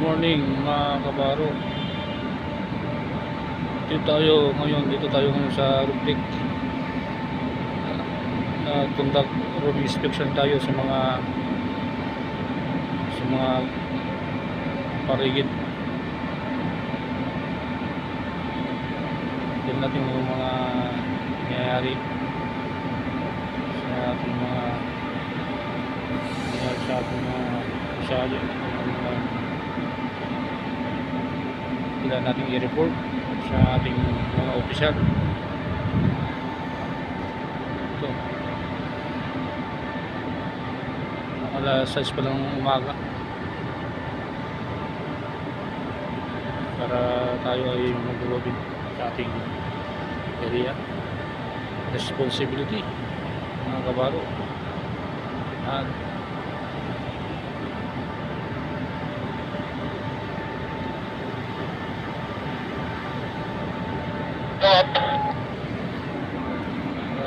morning mga kabaro. Dito tayo ngayon sa Rubrik. Conduct road inspection tayo sa mga paligid. Tignan natin yung mga nangyayari sa ating mga usali. Kailangan natin i-report sa ating mga opisyal. Ito, alas 6 pa lang umaga para tayo ay mag-robin sa ating area. Responsibility mga kabaro. At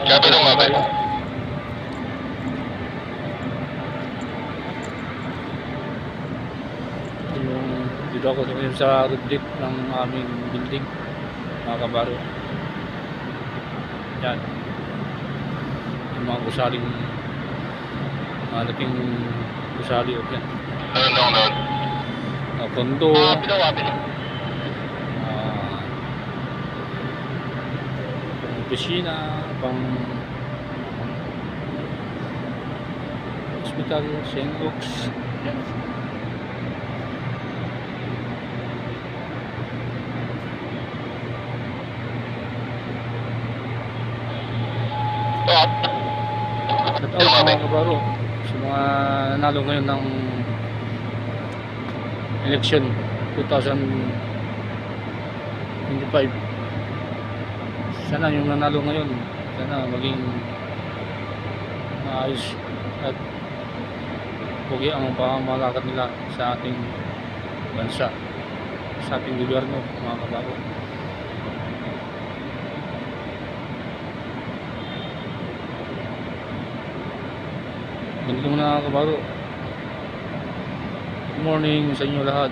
Copy ng mabay. Dito ako ngayon sa Rubrik ng aming building mga kabaro. Yan yung mga gusaling malaking gusali o yan kondo, opisina, pang hospital, Sengox. Yan. Shout out mga kabaro sa mga nanalo ngayon ng election 2025. Sana yung nanalo ngayon, sana maging maayos at pugi ang pamamalakad nila sa ating bansa, sa ating gobyerno mga kabaro. Ganito muna mga kabaro. Good morning sa inyo lahat.